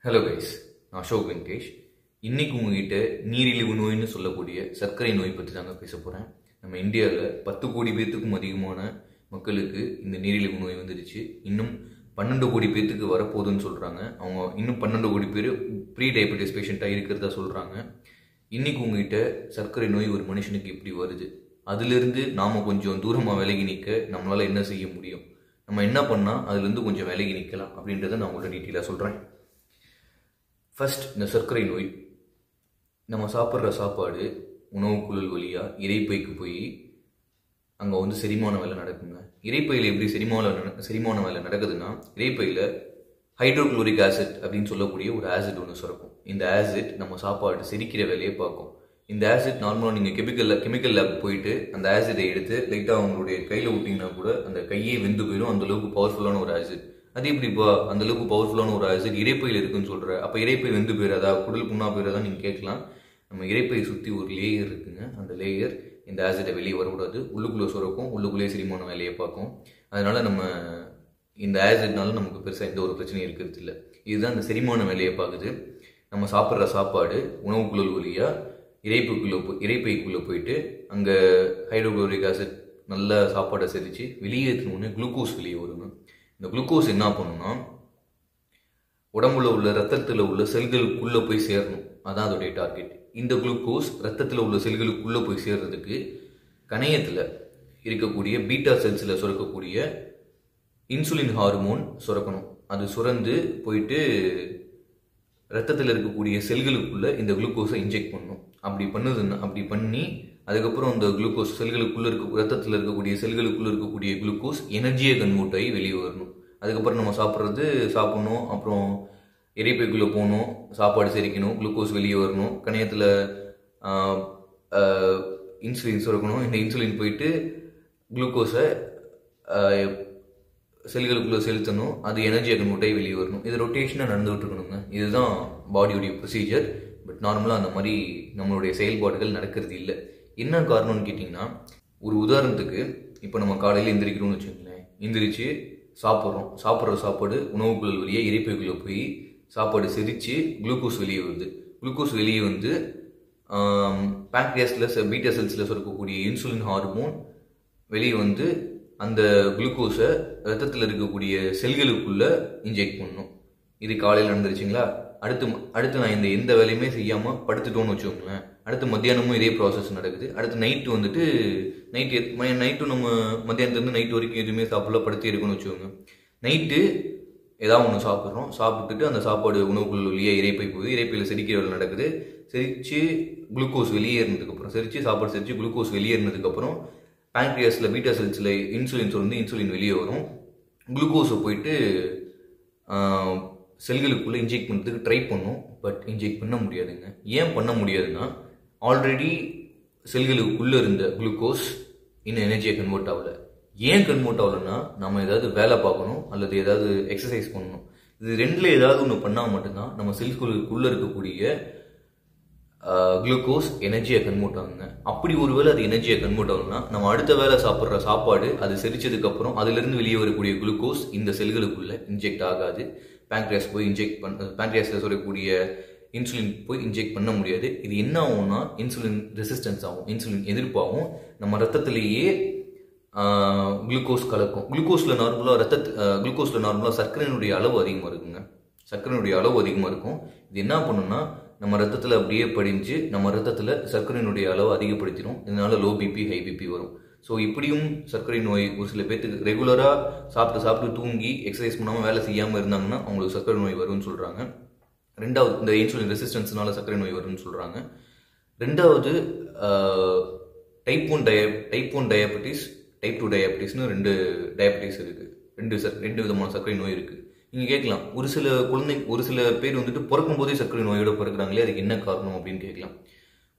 Hello guys, நான் அசோக் வெங்கடேஷ். இன்னைக்கு உங்ககிட்ட நீரிழிவு நோய்னு சொல்லக்கூடிய சர்க்கரை நோய் பற்றி தாங்க பேச போகிறேன். நம்ம இந்தியாவில் 10 கோடி பேர்த்துக்கும் அதிகமான மக்களுக்கு இந்த நீரிழிவு நோய் வந்துடுச்சு. இன்னும் 12 கோடி பேர்த்துக்கு வரப்போகுதுன்னு சொல்கிறாங்க. அவங்க இன்னும் 12 கோடி பேர் ப்ரீ டயபெட்டிஸ் பேஷண்ட்டாக இருக்கிறதா சொல்கிறாங்க. இன்னைக்கு உங்ககிட்ட சர்க்கரை நோய் ஒரு மனுஷனுக்கு எப்படி வருது, அதிலிருந்து நாம் கொஞ்சம் தூரமாக விலகி நிற்க நம்மளால் என்ன செய்ய முடியும், நம்ம என்ன பண்ணால் அதுலேருந்து கொஞ்சம் விலகி நிற்கலாம் அப்படின்றத நான் உங்களோட டீட்டெயிலாக சொல்கிறேன். ஃபர்ஸ்ட், இந்த சர்க்கரை நோய் நம்ம சாப்பிட்ற சாப்பாடு உணவுக்குழல் வழியாக இரைப்பைக்கு போய் அங்கே செரிமான வேலை நடக்குங்க. இரைப்பையில் எப்படி செரிமான வேலை நடக்குதுன்னா, இரைப்பையில் ஹைட்ரோக்ளோரிக் ஆசிட் அப்படின்னு சொல்லக்கூடிய ஒரு ஆசிட் ஒன்று சுரக்கும். இந்த ஆசிட் நம்ம சாப்பாடு செரிக்கிற வேலையை பார்க்கும். இந்த ஆசிட் நார்மலாக நீங்கள் கெமிக்கல் லேப் போயிட்டு அந்த ஆசிடை எடுத்து லைட்டாக அவங்களுடைய கையில் விட்டிங்கன்னா கூட அந்த கையே வெந்து போயிடும். அந்தளவுக்கு பவர்ஃபுல்லான ஒரு ஆசிட். அது எப்படிப்பா அந்தளவுக்கு பவர்ஃபுல்லான ஒரு ஆசிட் இரைப்பையில் இருக்குன்னு சொல்கிற, அப்போ இரைப்பை வெந்து போயிடாதா, குடல் புண்ணா போயிடாதா நீங்கள் கேட்கலாம். நம்ம இரைப்பையை சுற்றி ஒரு லேயர் இருக்குங்க. அந்த லேயர் இந்த ஆசிடை வெளியே வரக்கூடாது, உள்ளுக்குள்ளே சுரக்கும், உள்ளுக்குள்ளே செரிமான வேலையை பார்க்கும். அதனால நம்ம இந்த ஆசிட்னால நமக்கு பெருசாக எந்த ஒரு பிரச்சனையும் இருக்கிறது இல்லை. இதுதான் இந்த செரிமான வேலையை பார்க்குது. நம்ம சாப்பிட்ற சாப்பாடு உணவுக்குழல் வழியாக இரைப்பைக்குள்ளே போயிட்டு அங்கே ஹைட்ரோக்ளோரிக் ஆசிட் நல்ல சாப்பாடை செரித்து வெளியே ஏற்றினோடனே குளுக்கோஸ் வெளியே வருங்க. இந்த குளுக்கோஸ் என்ன பண்ணுன்னா, உடம்புல உள்ள ரத்தத்தில் உள்ள செல்களுக்குள்ளே போய் சேரணும். அதான் அதோடைய டார்கெட். இந்த குளுக்கோஸ் ரத்தத்தில் உள்ள செல்களுக்குள்ளே போய் சேர்றதுக்கு கணையத்தில் இருக்கக்கூடிய பீட்டா செல்ஸில் சுரக்கக்கூடிய இன்சுலின் ஹார்மோன் சுரக்கணும். அது சுரந்து போயிட்டு ரத்தத்தில் இருக்கக்கூடிய செல்களுக்குள்ளே இந்த குளுக்கோஸை இன்ஜெக்ட் பண்ணணும். அப்படி பண்ணி அதுக்கப்புறம் அந்த குளுக்கோஸ் செல்களுக்குள்ளே ரத்தத்தில் இருக்கக்கூடிய செல்களுக்குள்ளே இருக்கக்கூடிய குளுக்கோஸ் எனர்ஜியை கன்வெர்ட் ஆகி வெளியே வரணும். அதுக்கப்புறம் நம்ம சாப்பிடணும், அப்புறம் இரைப்பைக்குள்ளே போகணும், சாப்பாடு செரிக்கணும், குளுக்கோஸ் வெளியே வரணும், கணையத்தில் இன்சுலின் சுரக்கணும். இந்த இன்சுலின் போயிட்டு குளுக்கோஸை செல்களுக்குள்ளே செலுத்தணும், அது எனர்ஜியை கன்வெர்ட் ஆகி வெளியே வரணும். இது ரொட்டேஷனாக நடந்துகிட்டு இருக்கணுங்க. இதுதான் பாடியோடைய ப்ரொசீஜர். பட் நார்மலாக அந்த மாதிரி நம்மளுடைய செயல்பாடுகள் நடக்கிறது இல்லை. என்ன காரணம்னு கேட்டிங்கன்னா, ஒரு உதாரணத்துக்கு இப்போ நம்ம காலையில் எந்திரிக்கிறோம்னு வச்சுக்கோங்களேன். எந்திரிச்சு சாப்பிட்ற சாப்பாடு உணவுக்குழல் வழியாக இரைப்பைக்குள்ளே போய் சாப்பாடு செரித்து குளுக்கோஸ் வெளியே வருது. குளுக்கோஸ் வெளியே வந்து பேங்க்ரியாஸில் பீட்டா செல்ஸில் சுரக்கக்கூடிய இன்சுலின் ஹார்மோன் வெளியே வந்து அந்த குளுக்கோஸை ரத்தத்தில் இருக்கக்கூடிய செல்களுக்குள்ளே இன்ஜெக்ட் பண்ணணும். இது காலையில் நடந்துருச்சுங்களா. அடுத்து நான் எந்த வேலையுமே செய்யாமல் படுத்துட்டோன்னு வச்சுக்கோங்களேன். அடுத்து மத்தியானமும் இதே ப்ராசஸ் நடக்குது. அடுத்து நைட்டு நம்ம மத்தியானத்துலேருந்து நைட்டு வரைக்கும் எதுவுமே சாப்பிடல, படுத்தே இருக்குன்னு வச்சுக்கோங்க. நைட்டு ஏதாவது ஒன்று சாப்பிட்டுட்டு அந்த சாப்பாடு உணவுக்குள்ள வழியாக இரைப்பை போகுது. இரைப்பையில் செரிக்கிற வேலை நடக்குது. செரித்து குளுக்கோஸ் வெளியேறினதுக்கப்புறம் சாப்பாடு செரித்து குளுக்கோஸ் வெளியேறினதுக்கப்புறம் பேங்க்ரியாஸில் பீட்டா செல்ஸில் இன்சுலின் வெளியே வரும். குளுக்கோஸை போயிட்டு செல்களுக்குள்ளே இன்ஜெக்ட் பண்ணுறதுக்கு ட்ரை பண்ணும். பட் இன்ஜெக்ட் பண்ண முடியாதுங்க. ஏன் பண்ண முடியாதுன்னா, ஆல்ரெடி செல்களுக்குள்ளே இருந்த குளுக்கோஸ் இன்னும் எனர்ஜியை கன்வெர்ட் ஆகலை. ஏன் கன்வெர்ட் ஆகலைன்னா, நம்ம ஏதாவது வேலை பார்க்கணும் அல்லது ஏதாவது எக்ஸசைஸ் பண்ணணும். இது ரெண்டில் ஏதாவது ஒன்று பண்ணால் மட்டும்தான் நம்ம செல்களுக்குள்ளே இருக்கக்கூடிய குளுக்கோஸ் எனர்ஜியை கன்வெர்ட் ஆகுங்க. அப்படி ஒருவேளை அது எனர்ஜியை கன்வெர்ட் ஆகும்னா, நம்ம அடுத்த வேலை சாப்பிட்ற சாப்பாடு அது செரிச்சதுக்கப்புறம் அதிலிருந்து வெளியே வரக்கூடிய குளுக்கோஸ் இந்த செல்களுக்குள்ளே இன்ஜெக்ட் ஆகாது. பேங்க்ரியாஸில் சொல்லக்கூடிய இன்சுலின் போய் இன்ஜெக்ட் பண்ண முடியாது. இது என்ன ஆகும்னா, இன்சுலின் ரெசிஸ்டன்ஸ் ஆகும், இன்சுலின் எதிர்ப்பாகும். நம்ம ரத்தத்திலேயே குளுக்கோஸ் கலக்கும். குளுக்கோஸில் நார்மலாக சர்க்கரையினுடைய அளவு அதிகமாக இருக்குங்க. இது என்ன பண்ணுன்னா, நம்ம ரத்தத்தில் அப்படியே படிஞ்சு நம்ம ரத்தத்தில் சர்க்கரையினுடைய அளவு அதிகப்படுத்திடும். இதனால லோ பிபி, ஹை பிபி வரும். ஸோ இப்படியும் சர்க்கரை நோய் ஒரு சில பேர்த்துக்கு ரெகுலராக சாப்பிட்டு தூங்கி எக்ஸசைஸ் பண்ணாமல் வேலை செய்யாமல் இருந்தாங்கன்னா அவங்களுக்கு சர்க்கரை நோய் வரும்னு சொல்கிறாங்க. ரெண்டாவது, இந்த இன்சுலின் ரெசிஸ்டன்ஸ்னால சர்க்கரை நோய் வரும்னு சொல்கிறாங்க. ரெண்டாவது, டைப் 1 டயபெட்டிஸ், டைப் 2 டயபெட்டிஸ்னு 2 டயபெட்டிஸ் இருக்குது. ரெண்டு விதமான சர்க்கரை நோய் இருக்குது. நீங்கள் கேட்கலாம், ஒரு சில பேர் பிறக்கும் போதே சர்க்கரை நோயோட பிறகுறாங்களே, அதுக்கு என்ன காரணம் அப்படின்னு கேட்கலாம்.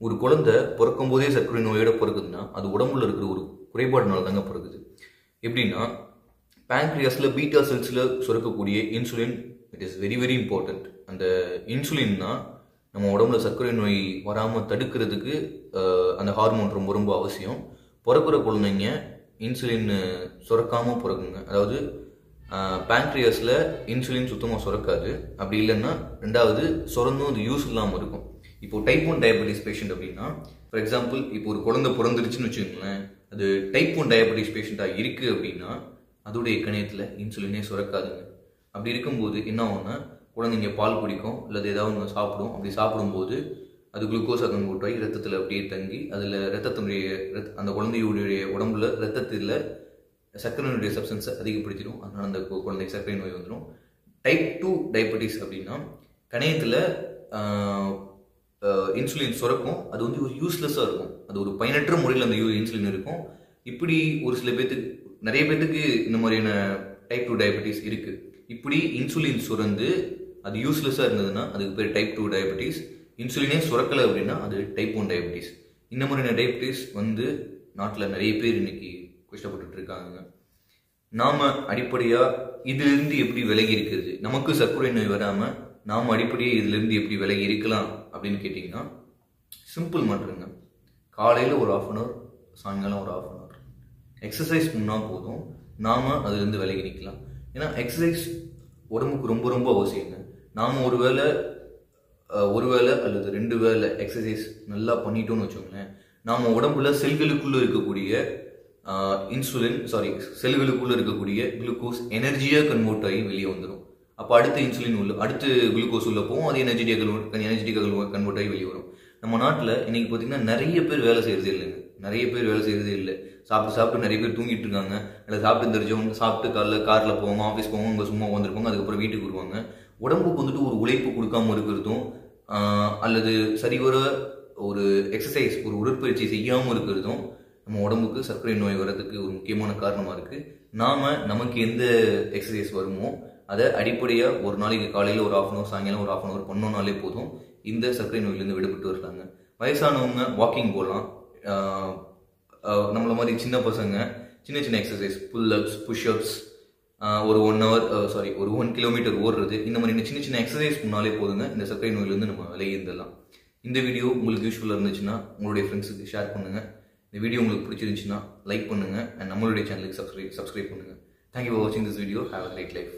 ஒரு குழந்தை பிறக்கும் போதே சர்க்கரை நோயோட பிறகுதுன்னா அது உடம்புல இருக்கிற ஒரு குறைபாடுனால தாங்க பிறகுது. எப்படின்னா, பேங்க்ரியாஸில் பீட்டா செல்ஸில் சுரக்கக்கூடிய insulin, it is very very important. அந்த இன்சுலின் தான் நம்ம உடம்புல சர்க்கரை நோய் வராமல் தடுக்கிறதுக்கு அந்த ஹார்மோன் ரொம்ப ரொம்ப அவசியம். பிறக்கிற குழந்தைங்க இன்சுலின் சுரக்காமல் பிறகுங்க. அதாவது பேங்க்ரியாஸில் இன்சுலின் சுத்தமாக சுரக்காது. அப்படி இல்லைன்னா ரெண்டாவது சுரந்தும் அது யூஸ் இல்லாமல் இருக்கும். இப்போ டைப் 1 டயபெட்டிஸ் பேஷண்ட் அப்படின்னா, ஃபார் எக்ஸாம்பிள் இப்போ ஒரு குழந்தை பிறந்துருச்சுன்னு வச்சுக்கோங்களேன், அது டைப் 1 டயபெட்டிஸ் பேஷண்ட்டாக இருக்குது அப்படின்னா அதோடைய கணையத்தில் இன்சுலினே சுரக்காதுங்க. அப்படி இருக்கும்போது என்ன ஆகும்னா, குழந்தைங்க பால் குடிக்கும் அல்லது ஏதாவது ஒன்று சாப்பிடும். அப்படி சாப்பிடும்போது அது குளுக்கோஸாக கன்வெர்ட் ரத்தத்தில் அப்படியே தங்கி அதில் அந்த குழந்தையுடைய உடம்புல ரத்தத்தில் சர்க்கரையினுடைய சப்ஸ்டன்ஸை அதிகப்படுத்திடும். அதனால் அந்த குழந்தைக்கு சர்க்கரை நோய் வந்துடும். டைப் 2 டயபெட்டிஸ் அப்படின்னா கணையத்தில் இன்சுலின் சுரக்கும். அது வந்து ஒரு யூஸ்லெஸ்ஸாக இருக்கும். அது ஒரு பயனற்ற முறையில் அந்த இன்சுலின் இருக்கும். இப்படி ஒரு சில பேர்த்துக்கு, நிறைய பேர்த்துக்கு இந்த மாதிரியான டைப் 2 டயபெட்டிஸ் இருக்குது. இப்படி இன்சுலின் சுரந்து அது யூஸ்லெஸ்ஸாக இருந்ததுன்னா அதுக்கு பேர் டைப் 2 டயபெட்டிஸ். இன்சுலினே சுரக்கலை அப்படின்னா அது டைப் 1 டயபெட்டிஸ். இந்த மாதிரியான டயபெட்டிஸ் வந்து நாட்டில் நிறைய பேர் இன்னைக்கு கஷ்டப்பட்டு இருக்காங்க. நாம அடிப்படையா இதிலிருந்து எப்படி விலகி இருக்கிறது, நமக்கு சர்க்கரை நோய் வராம நாம அடிப்படையாக இதிலிருந்து எப்படி விலகி இருக்கலாம் அப்படின்னு கேட்டீங்கன்னா, சிம்பிள் மாற்றுங்க. காலையில் ஒரு 1/2 hour, சாயங்காலம் ஒரு 1/2 hour எக்ஸசைஸ் பண்ணால் போதும். நாம அதிலிருந்து விலகி நிற்கலாம். ஏன்னா எக்ஸசைஸ் உடம்புக்கு ரொம்ப ரொம்ப அவசியங்க. நாம ஒரு வேளை அல்லது 2 வேளை எக்ஸசைஸ் நல்லா பண்ணிட்டோம்னு வச்சோங்களேன், நாம உடம்புல செல்களுக்குள்ள இருக்கக்கூடிய செல்களுக்குள்ள இருக்கக்கூடிய குளுக்கோஸ் எனர்ஜியாக கன்வெர்ட் ஆகி வெளியே வந்துடும். அப்போ அடுத்து குளுக்கோஸ் உள்ள போகும். அது எனர்ஜெட்டிக்காக கன்வெர்ட் ஆகி வெளியே வரும். நம்ம நாட்டில் இன்னைக்கு பார்த்தீங்கன்னா நிறைய பேர் வேலை செய்யறதே இல்லை. சாப்பிட்டு நிறைய பேர் தூங்கிட்டு இருக்காங்க. இல்லை சாப்பிட்டு தெரிஞ்சவங்க சாப்பிட்டு காரில் போவாங்க, ஆஃபீஸ் போவாங்க, அங்கே சும்மா வந்துருப்பாங்க, அதுக்கப்புறம் வீட்டுக்கு வருவாங்க. உடம்புக்கு வந்துட்டு ஒரு உழைப்பு கொடுக்காம இருக்கிறதும் அல்லது சரிவர ஒரு எக்ஸசைஸ், ஒரு உடற்பயிற்சி செய்யாமல் இருக்கிறதும் நம்ம உடம்புக்கு சர்க்கரை நோய் வர்றதுக்கு ஒரு முக்கியமான காரணமாக இருக்குது. நமக்கு எந்த எக்ஸசைஸ் வருமோ அதை அடிப்படையாக ஒரு நாளைக்கு காலையில் ஒரு 1/2 hour, சாயங்காலம் ஒரு 1/2 hour பண்ணோம்னாலே போதும், இந்த சர்க்கரை நோயிலேருந்து விடுபட்டு வரலாங்க. வயசானவங்க வாக்கிங் போகலாம். நம்மள மாதிரி சின்ன பசங்க சின்ன எக்ஸசைஸ், புல்-அப்ஸ், புஷ்-அப்ஸ், ஒரு 1 கிலோமீட்டர் ஓடுறது, இந்த மாதிரி சின்ன எக்ஸசைஸ் பண்ணாலே போதுங்க, இந்த சர்க்கரை நோயிலேருந்து நம்ம விலகி இருந்துடலாம். இந்த வீடியோ உங்களுக்கு யூஸ்ஃபுல்லாக இருந்துச்சுன்னா உங்களுடைய ஃப்ரெண்ட்ஸுக்கு ஷேர் பண்ணுங்கள். இந்த வீடியோ உங்களுக்கு பிடிச்சிருந்துச்சுன்னா லைக் பண்ணுங்கள். அண்ட் நம்மளுடைய சேனலுக்கு சப்ஸ்கிரைப் பண்ணுங்கள். தேங்க்யூ ஃபார் வாட்சிங் this video. Have a great life.